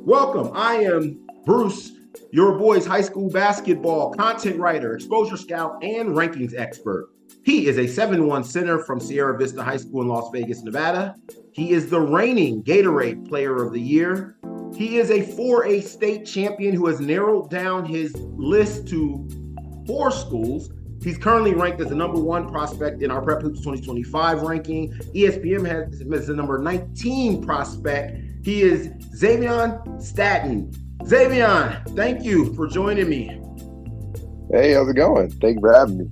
Welcome. I am Bruce, your boy's high school basketball content writer, exposure scout, and rankings expert. He is a 7-1 center from Sierra Vista High School in Las Vegas, Nevada. He is the reigning Gatorade Player of the Year. He is a 4A state champion who has narrowed down his list to 4 schools. He's currently ranked as the number 1 prospect in our Prep Hoops 2025 ranking. ESPN has him as the number 19 prospect. He is Xavion Staton. Xavion, thank you for joining me. Hey, how's it going? Thank you for having me.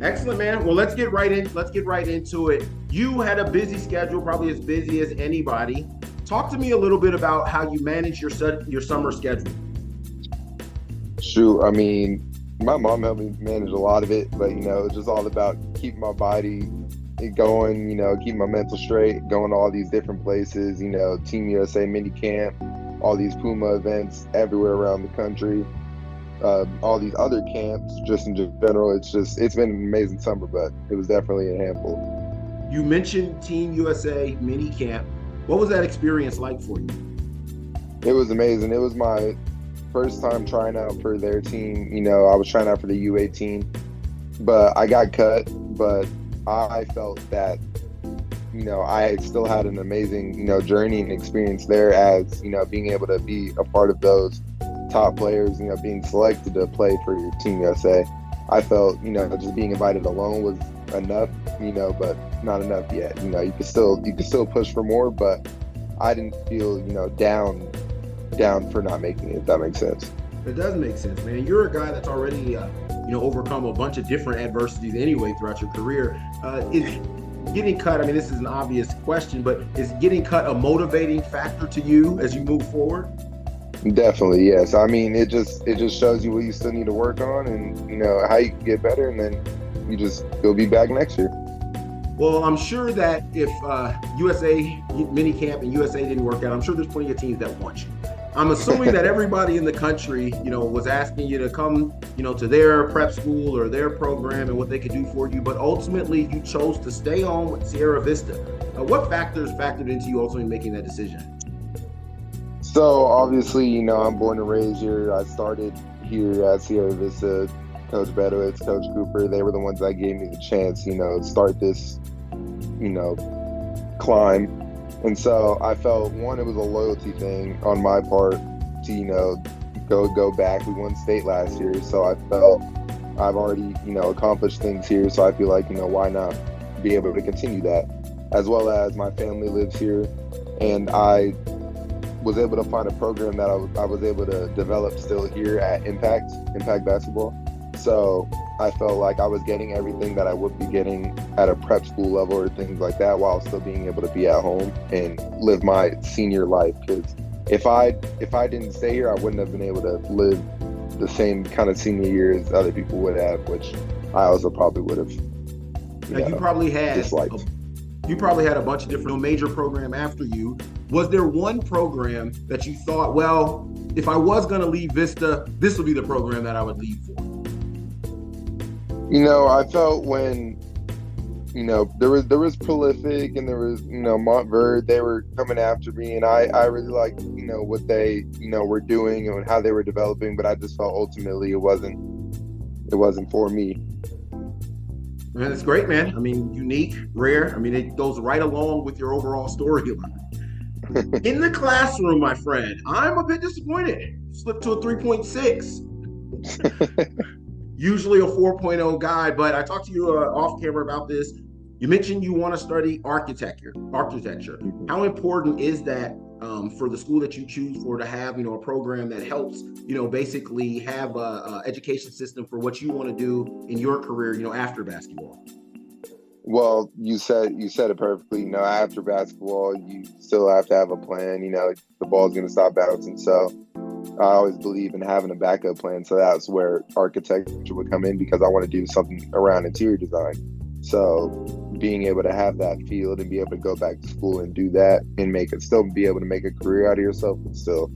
Excellent, man. Well, let's get right into it. You had a busy schedule, probably as busy as anybody. Talk to me a little bit about how you manage your summer schedule. Shoot, I mean, my mom helped me manage a lot of it, but it's just all about keeping my body going, keeping my mental straight, going to all these different places, Team USA mini camp, all these Puma events everywhere around the country, all these other camps, just in general. It's been an amazing summer, but it was definitely a handful. You mentioned Team USA mini camp. What was that experience like for you? It was amazing. It was my first time trying out for their team. I was trying out for the U18, but I got cut. But I felt that, I still had an amazing, journey and experience there as, being able to be a part of those top players, being selected to play for your Team USA. I felt, just being invited alone was enough, but not enough yet. You could still push for more, but I didn't feel, down for not making it, if that makes sense. It does make sense, man. You're a guy that's already, overcome a bunch of different adversities anyway throughout your career. Is getting cut, I mean, this is an obvious question, but is getting cut a motivating factor to you as you move forward? Definitely, yes. I mean, it just shows you what you still need to work on and, how you can get better, and then you'll be back next year. Well, I'm sure that if USA minicamp and USA didn't work out, I'm sure there's plenty of teams that want you. I'm assuming that everybody in the country, was asking you to come, to their prep school or their program and what they could do for you. But ultimately, you chose to stay on with Sierra Vista. What factors factored into you ultimately making that decision? So obviously, I'm born and raised here. I started here at Sierra Vista. Coach Bedowitz, Coach Cooper, they were the ones that gave me the chance, start this, climb. And so I felt, one, it was a loyalty thing on my part to, go back. We won state last year, so I felt I've already, accomplished things here. So I feel like, why not be able to continue that? As well as my family lives here, and I was able to find a program that I was able to develop still here at Impact Basketball. So I felt like I was getting everything that I would be getting at a prep school level or things like that, while still being able to be at home and live my senior life. Because if I didn't stay here, I wouldn't have been able to live the same kind of senior year as other people would have, which I also probably would have. Now, you probably had disliked. You probably had a bunch of different major program after you. Was there one program that you thought, well, if I was going to leave Vista, this would be the program that I would leave for? I felt when, there was Prolific and there was, Montverde, they were coming after me, and I really liked, what they, were doing and how they were developing, but I just felt ultimately it wasn't for me. Man, it's great, man. I mean, unique, rare. I mean, it goes right along with your overall storyline. In the classroom, my friend, I'm a bit disappointed. Slipped to a 3.6. Usually a 4.0 guy, but I talked to you off camera about this. You mentioned you want to study architecture. Mm-hmm. How important is that for the school that you choose for to have, a program that helps, basically have a education system for what you want to do in your career, after basketball? Well, you said it perfectly. After basketball, you still have to have a plan. The ball's going to stop bouncing. So I always believe in having a backup plan. So that's where architecture would come in, because I want to do something around interior design. So being able to have that field and be able to go back to school and do that and still be able to make a career out of yourself, but still,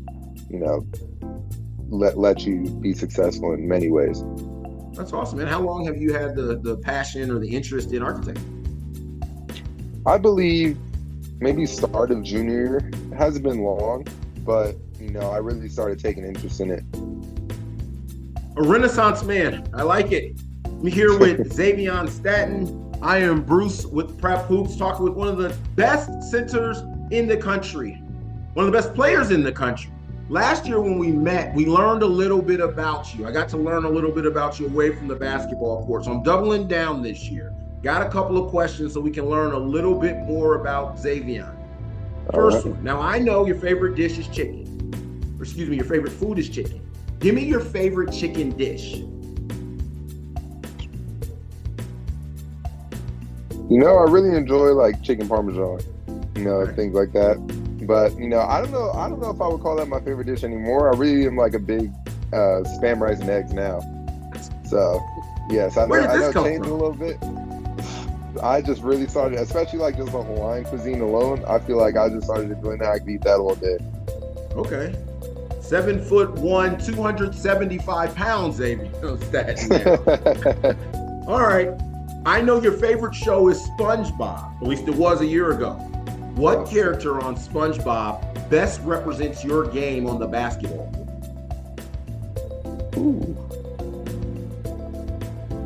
let you be successful in many ways. That's awesome, man. How long have you had the passion or the interest in architecture? I believe maybe start of junior year. It hasn't been long, but I really started taking interest in it. A Renaissance man. I like it. I'm here with Xavion Staton. I am Bruce with Prep Hoops, talking with one of the best centers in the country, one of the best players in the country. Last year when we met, we learned a little bit about you. I got to learn a little bit about you away from the basketball court. So I'm doubling down this year. Got a couple of questions so we can learn a little bit more about Xavion. First one. Now, I know your favorite dish is chicken. Or excuse me, your favorite food is chicken. Give me your favorite chicken dish. I really enjoy like chicken parmesan, things like that. But I don't know if I would call that my favorite dish anymore. I really am like a big spam rice and eggs now. So yes, I know it changed a little bit. I just really started, especially like just on Hawaiian cuisine alone. I feel like I just started doing that. I could eat that all day. Okay. 7'1", 275 pounds, Xavion. All right. I know your favorite show is SpongeBob. At least it was a year ago. What character on SpongeBob best represents your game on the basketball court? Ooh.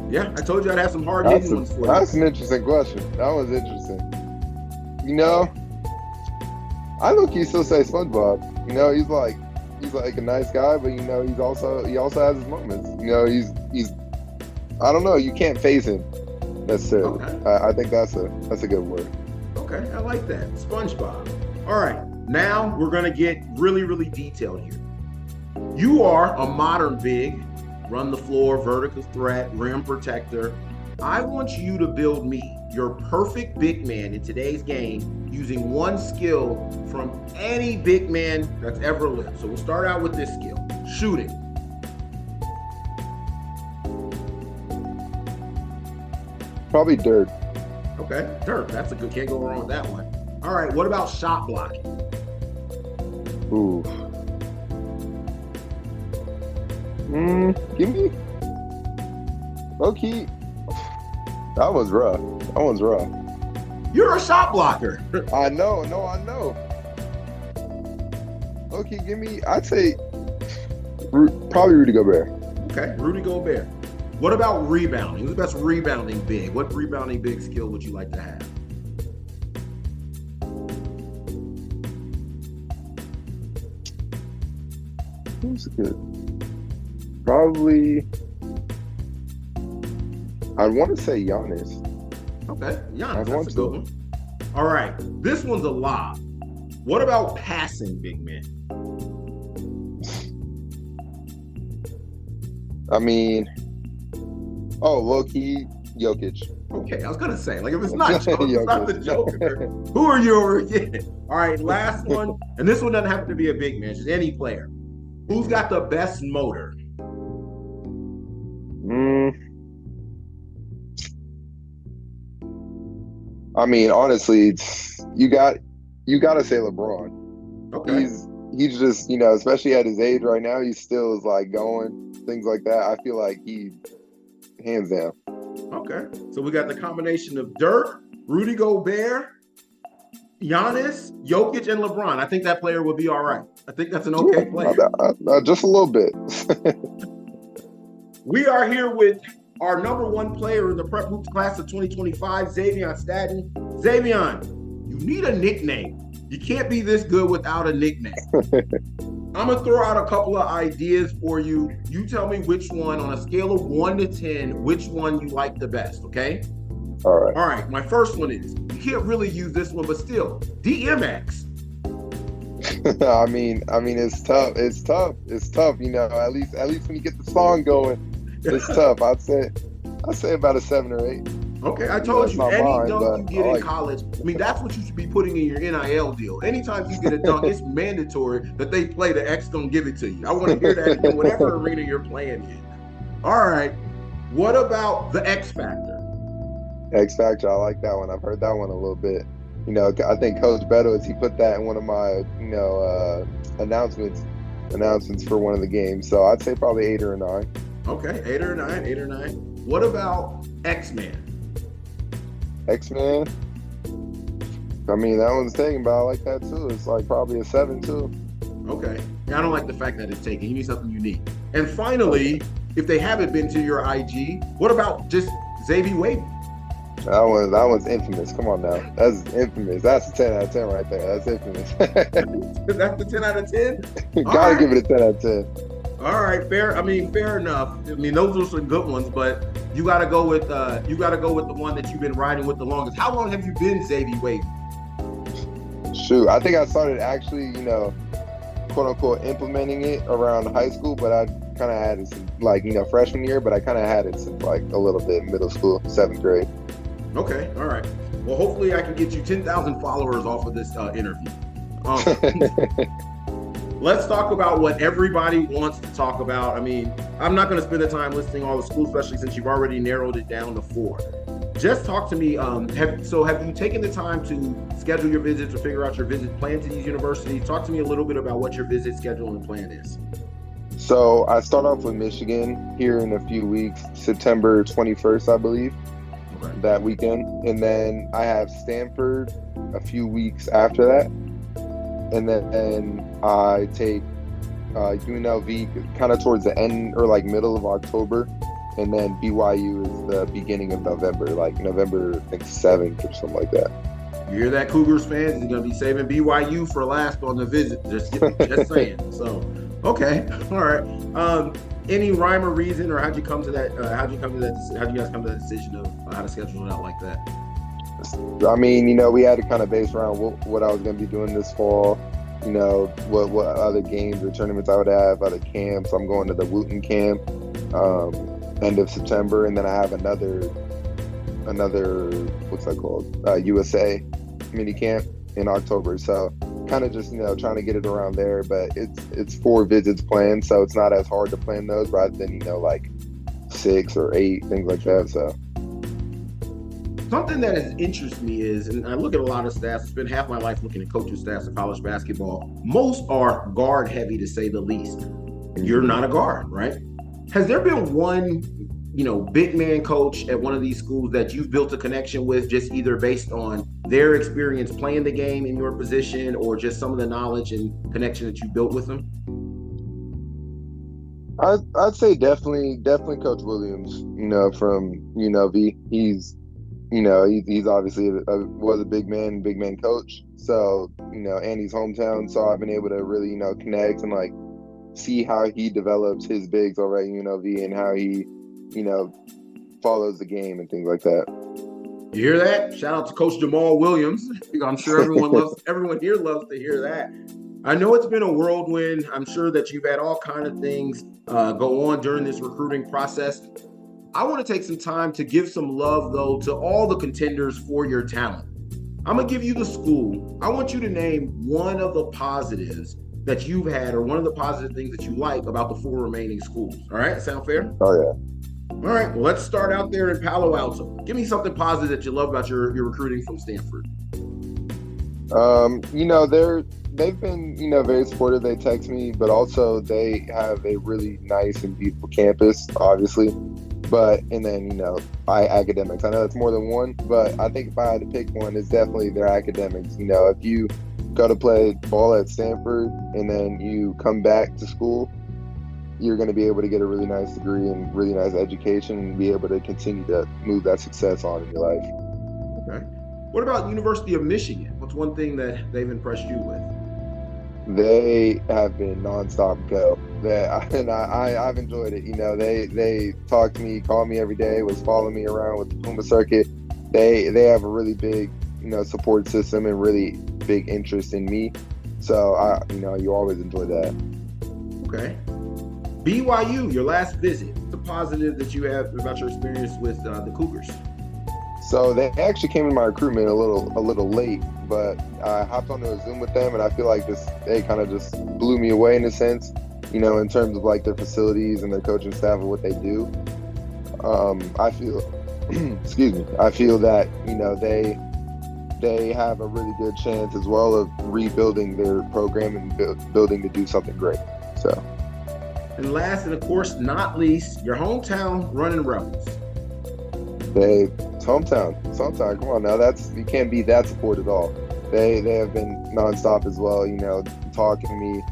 Yeah, I told you I'd have some hard-hitting ones for you. That's an interesting question. That was interesting. I low-key still say SpongeBob. He's like a nice guy, but he also has his moments. He's I don't know. You can't phase him necessarily. Okay. I think that's a good word. Okay, I like that. SpongeBob. All right, now we're gonna get really, really detailed here. You are a modern big, run the floor, vertical threat, rim protector. I want you to build me your perfect big man in today's game using one skill from any big man that's ever lived. So we'll start out with this skill, shooting. Probably Dirk. Okay, Dirk, that's a good, can't go wrong with that one. All right, what about shot blocking? Ooh. Give me low-key. That one's rough. You're a shot blocker. I know. Okay, I'd say probably Rudy Gobert. Okay, Rudy Gobert. What about rebounding? Who's the best rebounding big? What rebounding big skill would you like to have? Who's good? Probably, I'd want to say Giannis. Okay, Giannis, that's a good one. All right, this one's a lob. What about passing big men? Low-key, Jokic. Okay, I was going to say, like, if it's not Jokic, it's not the Joker. Who are you over again? All right, last one. And this one doesn't have to be a big man, just any player. Who's got the best motor? Honestly, you got to say LeBron. Okay. He's just, especially at his age right now, he still is like going, things like that. I feel like he, hands down. Okay. So we got the combination of Dirk, Rudy Gobert, Giannis, Jokic, and LeBron. I think that player would be all right. I think that's an okay player. Just a little bit. We are here with our number one player in the Prep Hoops class of 2025, Xavion Staton. Xavion, you need a nickname. You can't be this good without a nickname. I'm going to throw out a couple of ideas for you. You tell me which one, on a scale of 1 to 10, which one you like the best, okay? All right. All right, my first one is, you can't really use this one, but still, DMX. It's tough. At least when you get the song going, it's tough. I'd say about a 7 or 8. Okay, I told you, any dunk you get in college, that's what you should be putting in your NIL deal. Anytime you get a dunk, it's mandatory that they play the X don't give it to you. I want to hear that in whatever arena you're playing in. All right, what about the X Factor? X Factor, I like that one. I've heard that one a little bit. I think Coach Beto, he put that in one of my, announcements for one of the games. So I'd say probably 8 or 9. Okay, 8 or 9. What about X-Man? X-Man? That one's taken, but I like that too. It's like probably a 7 too. Okay. Yeah, I don't like the fact that it's taken. You need something unique. And finally, if they haven't been to your IG, what about just Xavion Wade? That one's infamous. Come on now. That's infamous. That's a 10 out of 10 right there. That's infamous. That's the 10 out of 10? Gotta give it a 10 out of 10. All right, fair. I mean, fair enough. I mean, those are some good ones, but you gotta go with the one that you've been riding with the longest. How long have you been Xavion Wade? Shoot, I think I started actually, quote unquote, implementing it around high school, but I kind of had it since, freshman year, but I kind of had it since a little bit middle school, 7th grade. Okay, all right. Well, hopefully I can get you 10,000 followers off of this interview. Let's talk about what everybody wants to talk about. I mean, I'm not going to spend the time listing all the schools, especially since you've already narrowed it down to 4. Just talk to me. Have you taken the time to schedule your visits or figure out your visit plan to these universities? Talk to me a little bit about what your visit schedule and plan is. So I start off with Michigan here in a few weeks, September 21st, I believe, that weekend. And then I have Stanford a few weeks after that. And then I take UNLV kind of towards the end or middle of October. And then BYU is the beginning of November, November, I think, 7th or something like that. You hear that, Cougars fans? He's going to be saving BYU for last on the visit. Just saying. So, okay. All right. Any rhyme or reason, or how'd you guys come to that decision of how to schedule it out like that? I mean, we had to kind of base around what I was going to be doing this fall, what other games or tournaments I would have, other camps. I'm going to the Wooten camp end of September, and then I have another what's that called? USA mini camp in October. So kind of just, trying to get it around there, but it's 4 visits planned, so it's not as hard to plan those rather than, 6 or 8, things like that. So something that has interested me is, and I look at a lot of stats, I spent half my life looking at coaching staffs of college basketball. Most are guard heavy, to say the least. You're not a guard, right? Has there been one, big man coach at one of these schools that you've built a connection with, just either based on their experience playing the game in your position or just some of the knowledge and connection that you built with them? I'd say definitely Coach Williams, from UNLV. He's obviously was a big man coach. So, and he's hometown. So I've been able to really, connect and see how he develops his bigs over at UNLV and how he, follows the game and things like that. You hear that? Shout out to Coach Jamal Williams. I'm sure everyone here loves to hear that. I know it's been a whirlwind. I'm sure that you've had all kinds of things go on during this recruiting process. I want to take some time to give some love, though, to all the contenders for your talent. I'm going to give you the school. I want you to name one of the positives that you've had or one of the positive things that you like about the 4 remaining schools. All right? Sound fair? Oh, yeah. All right. Well, let's start out there in Palo Alto. Give me something positive that you love about your recruiting from Stanford. They've been, very supportive. They text me, but also they have a really nice and beautiful campus, obviously. And then, academics. I know it's more than one, but I think if I had to pick one, it's definitely their academics. If you go to play ball at Stanford and then you come back to school, you're going to be able to get a really nice degree and really nice education and be able to continue to move that success on in your life. Okay. What about University of Michigan? What's one thing that they've impressed you with? They have been nonstop go. I've enjoyed it. They talk to me, call me every day, was following me around with the Puma circuit. They have a really big, support system and really big interest in me. So you always enjoy that. Okay. BYU, your last visit. What's the positive that you have about your experience with the Cougars? So they actually came in my recruitment a little late, but I hopped onto a Zoom with them, and I feel like they kind of just blew me away in a sense, in terms of their facilities and their coaching staff and what they do. I feel, I feel that they have a really good chance as well of rebuilding their program and building to do something great. So. And last, and of course not least, your hometown Running Rebels. Hometown. Come on now, you can't beat that support at all. They have been nonstop as well. Talking to me,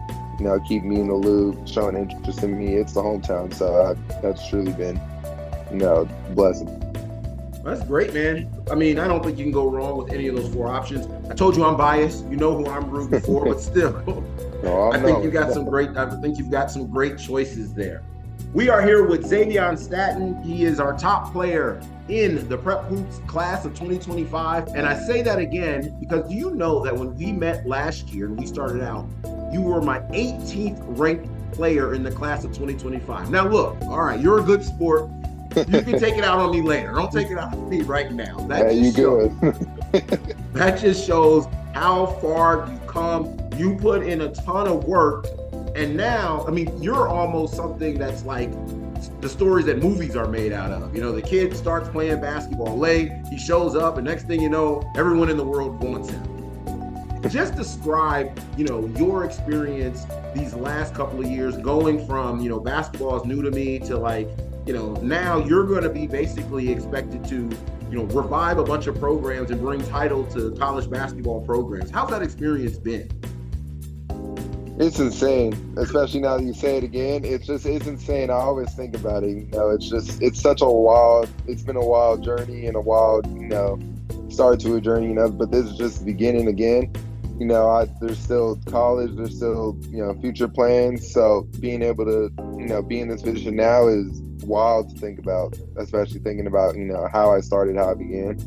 keep me in the loop, showing interest in me. It's the hometown, so that's truly been, a blessing. That's great, man. I mean, I don't think you can go wrong with any of those 4 options. I told you I'm biased. You know who I'm rooting for, but still, I think you've got some great choices there. We are here with Xavion Staton. He is our top player in the Prep Hoops class of 2025. And I say that again because do you know that when we met last year and we started out, you were my 18th ranked player in the class of 2025. Now look, all right, you're a good sport. You can take it out on me later. Don't take it out on me right now. That just shows how far you've come. You put in a ton of work. And now, I mean, you're almost something that's like the stories that movies are made out of. The kid starts playing basketball late. He shows up, and next thing you know, everyone in the world wants him. Just describe, your experience these last couple of years going from, basketball is new to me to now you're going to be basically expected to, revive a bunch of programs and bring title to college basketball programs. How's that experience been? It's insane, especially now that you say it again. It's insane. I always think about it. It's been a wild journey and a wild, start to a journey, but this is just the beginning again. There's still college, there's still, future plans. So being able to, be in this position now is wild to think about, especially thinking about, how I started, how I began.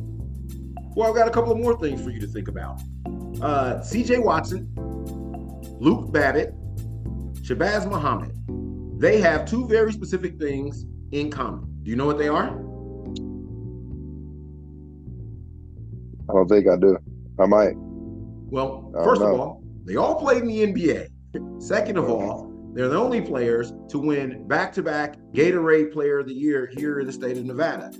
Well, I've got a couple of more things for you to think about. CJ Watson, Luke Babbitt, Shabazz Muhammad. They have 2 very specific things in common. Do you know what they are? I don't think I do. I might. Well, first of all, they all played in the NBA. Second of all, they're the only players to win back-to-back Gatorade Player of the Year here in the state of Nevada.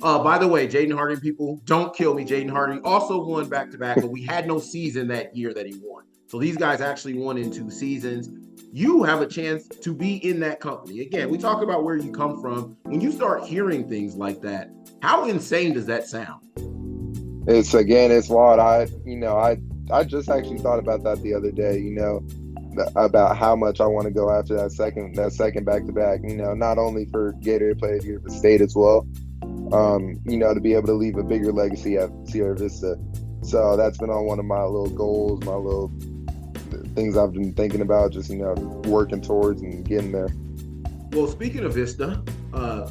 By the way, Jaden Harding, people, don't kill me. Jaden Harding also won back-to-back, but we had no season that year that he won. So these guys actually won in 2 seasons. You have a chance to be in that company. Again, we talk about where you come from. When you start hearing things like that, how insane does that sound? It's wild. I just actually thought about that the other day, about how much I want to go after that second back-to-back, not only for Gatorade Player of the Year, but state as well. To be able to leave a bigger legacy at Sierra Vista. So that's been on one of my little goals, my little things I've been thinking about, just, working towards and getting there. Well, speaking of Vista,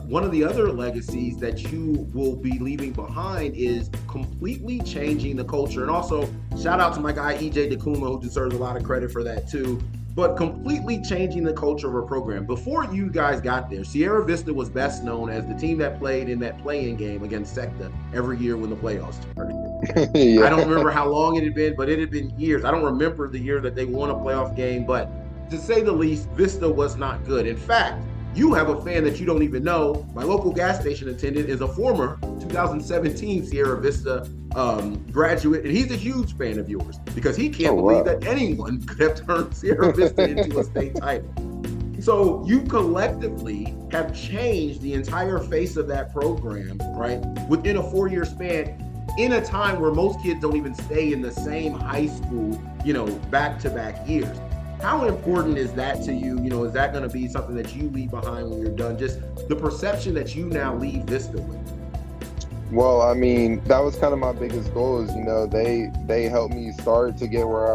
one of the other legacies that you will be leaving behind is completely changing the culture. And also, shout out to my guy, EJ DeKuma, who deserves a lot of credit for that too. But completely changing the culture of a program. Before you guys got there, Sierra Vista was best known as the team that played in that play-in game against Secta every year when the playoffs started. Yeah. I don't remember how long it had been, but it had been years. I don't remember the year that they won a playoff game, but to say the least, Vista was not good. In fact, you have a fan that you don't even know. My local gas station attendant is a former 2017 Sierra Vista graduate, and he's a huge fan of yours because he can't believe that anyone could have turned Sierra Vista into a state title. So you collectively have changed the entire face of that program, right? Within a 4-year span, in a time where most kids don't even stay in the same high school, back-to-back years. How important is that to you? Is that going to be something that you leave behind when you're done? Just the perception that you now leave Vista with. Well, I mean, that was kind of my biggest goal is, they helped me start to get where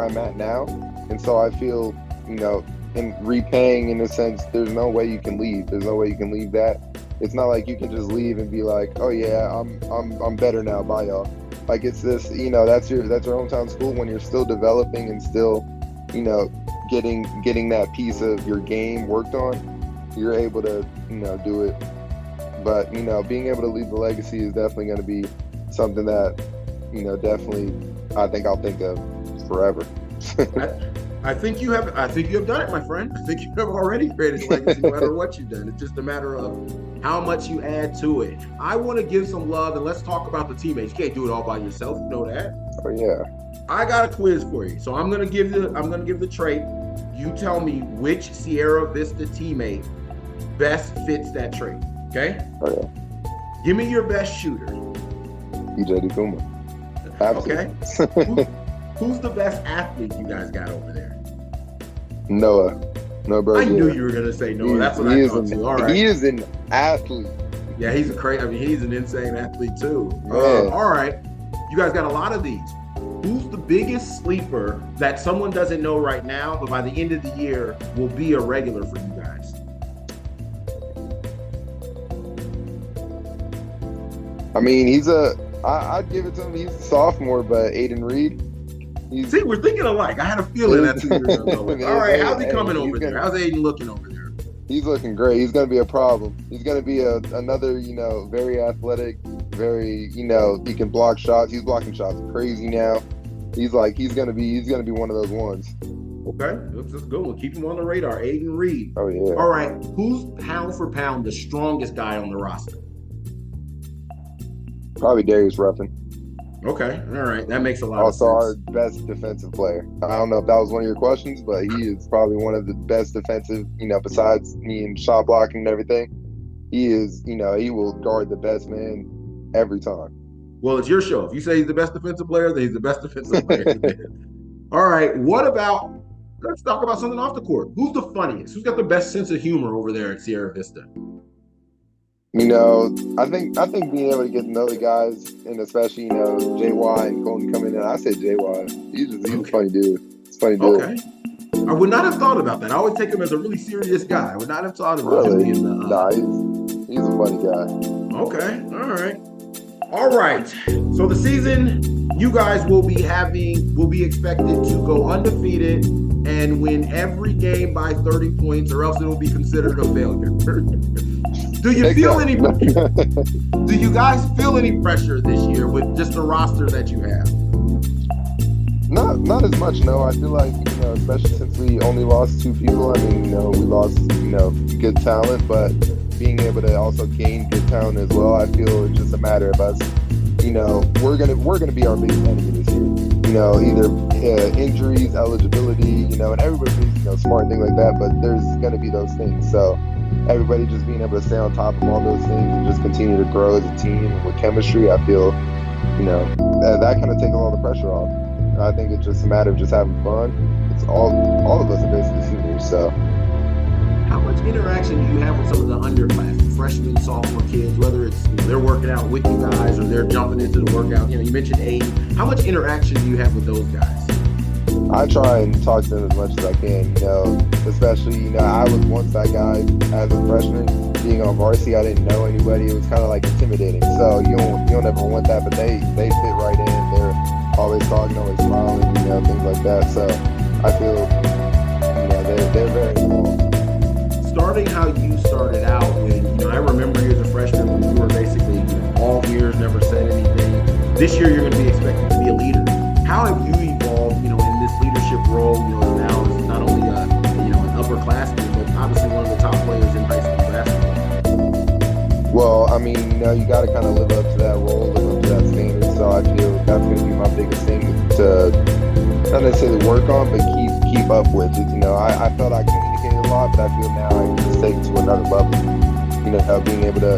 I'm at now. And so I feel, in repaying, in a sense, there's no way you can leave. There's no way you can leave that. It's not like you can just leave and be like, oh yeah, I'm better now, bye y'all. Like it's this, that's your hometown school when you're still developing and still, getting that piece of your game worked on, you're able to, do it. But, being able to leave the legacy is definitely going to be something that, definitely I think I'll think of forever. I think you have done it, my friend. I think you have already created a legacy no matter what you've done. It's just a matter of how much you add to it. I want to give some love, and let's talk about the teammates. You can't do it all by yourself. You know that. Oh yeah. I got a quiz for you. So I'm gonna give the trait. You tell me which Sierra Vista teammate best fits that trait. Okay? Oh yeah. Give me your best shooter. EJ DeKuma. Okay. Who's the best athlete you guys got over there? Noah. No, bro. I knew you were gonna say Noah. That's what I thought too. All right. He is an athlete. Yeah, he's he's an insane athlete too. All right. You guys got a lot of these. Who's the biggest sleeper that someone doesn't know right now, but by the end of the year will be a regular for you guys? I mean, I'd give it to him. He's a sophomore, but Aiden Reed. See, we're thinking alike. I had a feeling that's who you were going to know. All right, how's he coming over there? How's Aiden looking over there? He's looking great. He's going to be a problem. He's going to be another, very athletic, very, he can block shots. He's blocking shots crazy now. He's going to be one of those ones. Okay, that's good. We'll keep him on the radar. Aiden Reed. Oh yeah. All right, who's pound for pound the strongest guy on the roster? Probably Darius Ruffin. Okay, all right. That makes a lot of sense. Also our best defensive player. I don't know if that was one of your questions, but he is probably one of the best defensive, besides me and shot blocking and everything. He is, he will guard the best man every time. Well, it's your show. If you say he's the best defensive player, then he's the best defensive player. All right, let's talk about something off the court. Who's the funniest? Who's got the best sense of humor over there at Sierra Vista? I think being able to get to know the guys, and especially JY and Colton coming in. I said JY. He's a funny dude. It's funny dude. Okay. I would not have thought about that. I would take him as a really serious guy. I would not have thought about him being the. Nah, he's a funny guy. Okay. All right. So the season, you guys will be expected to go undefeated and win every game by 30 points, or else it will be considered a failure. Do you do you guys feel any pressure this year with just the roster that you have? Not as much, no. I feel like, especially since we only lost 2 people, we lost, good talent, but being able to also gain good talent as well, I feel it's just a matter of us, we're gonna be our biggest enemy this year. Either injuries, eligibility, and everybody's, smart and things like that, but there's gonna be those things. So everybody just being able to stay on top of all those things and just continue to grow as a team and with chemistry, I feel, that kind of takes a lot of the pressure off. And I think it's just a matter of just having fun. It's all of us are basically seniors, so. How much interaction do you have with some of the underclassmen, freshmen, sophomore kids, whether it's they're working out with you guys or they're jumping into the workout? You mentioned Aiden. How much interaction do you have with those guys? I try and talk to them as much as I can, especially, I was once that guy as a freshman being on varsity. I didn't know anybody. It was kind of like intimidating. So you don't ever want that, but they fit right in. They're always talking, always smiling, things like that. So I feel, they're very involved. Starting how you started out when, I remember you as a freshman when you were basically all ears, never said anything. This year you're going to be expected to be a leader. How have you evolved, in this leadership role, now as not only an upperclassman, but obviously one of the top players in high school basketball? Well, you got to kind of live up to that role, live up to that standard. So I feel that's going to be my biggest thing to not necessarily work on, but keep up with it. I felt I communicated a lot, but I feel now I can just take it to another level. Being able to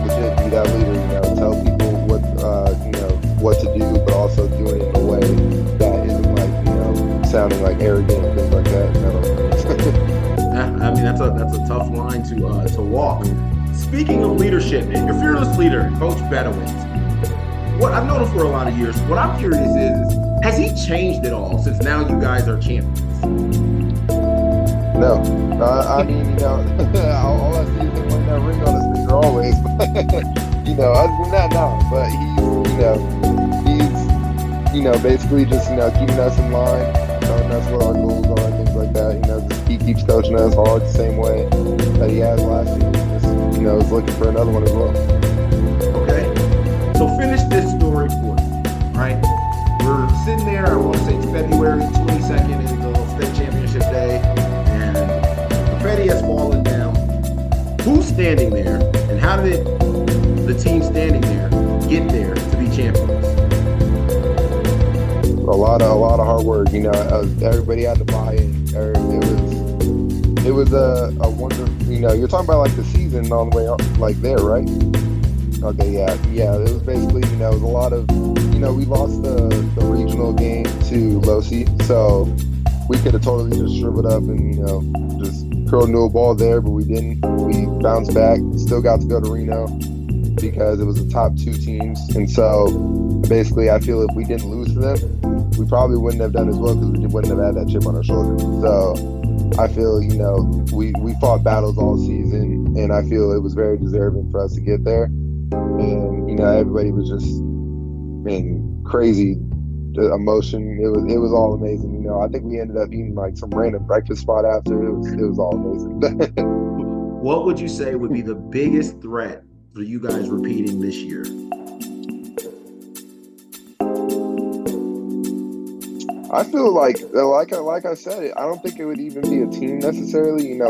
legit be that leader. Tell people what to do, but also doing it in a way that isn't sounding like arrogant and things like that. That's a tough line to walk. Speaking of leadership, man, your fearless leader, Coach Bedouins. What I've known him for a lot of years. What I'm curious is has he changed at all since now you guys are champions? No. All I see is him wearing that ring on his finger always. Other than that, no. But he's basically just, keeping us in line, telling us what our goals are and things like that. He keeps coaching us hard the same way that he has last year. Just, is looking for another one as well. Okay. So finish this story for me, right? We're sitting there, I want to say it's February 22nd, is the state championship day, and confetti has fallen down. Who's standing there, and how did the team standing there get there to be champions? A lot of hard work. Everybody had to buy in. It was a wonder. You're talking about the season on the way up, there, right? Okay, yeah. It was basically, it was a lot of, we lost the regional game to Losi, so we could have totally just shriveled up and, just curled into a ball there, but we didn't. We bounced back, still got to go to Reno because it was the top 2 teams. And so basically I feel if we didn't lose to them, we probably wouldn't have done as well because we wouldn't have had that chip on our shoulder. So I feel, we fought battles all season, and I feel it was very deserving for us to get there. And, everybody was just, crazy emotion. It was all amazing. I think we ended up eating like some random breakfast spot after. It was all amazing. What would you say would be the biggest threat for you guys repeating this year? I feel like I said, I don't think it would even be a team necessarily.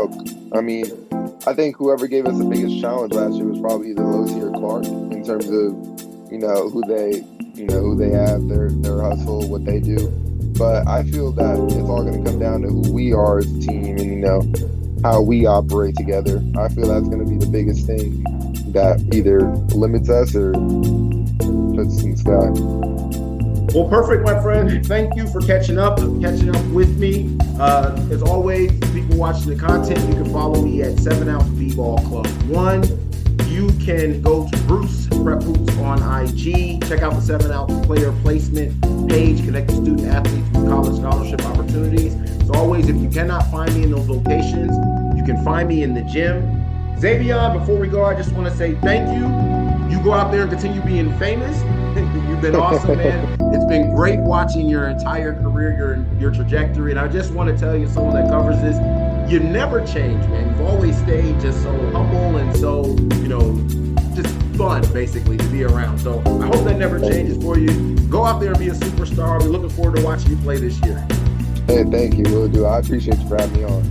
I think whoever gave us the biggest challenge last year was probably either Losi or Clark in terms of who they have, their hustle, what they do. But I feel that it's all going to come down to who we are as a team and how we operate together. I feel that's going to be the biggest thing that either limits us or puts us in the sky. Well, perfect, my friend. Thank you for catching up with me. As always, people watching the content, you can follow me at 7 Ounce B-Ball Club 1. You can go to Bruce Prep Hoops on IG. Check out the 7 Ounce player placement page, connecting student athletes with college scholarship opportunities. As always, if you cannot find me in those locations, you can find me in the gym. Xavion, before we go, I just want to say thank you. You go out there and continue being famous. You've been awesome, man. It's been great watching your entire career, your trajectory. And I just want to tell you, someone that covers this, you never change, man. You've always stayed just so humble and so, just fun, basically, to be around. So I hope that never changes for you. Go out there and be a superstar. We're looking forward to watching you play this year. Hey, thank you. Will do. I appreciate you for having me on.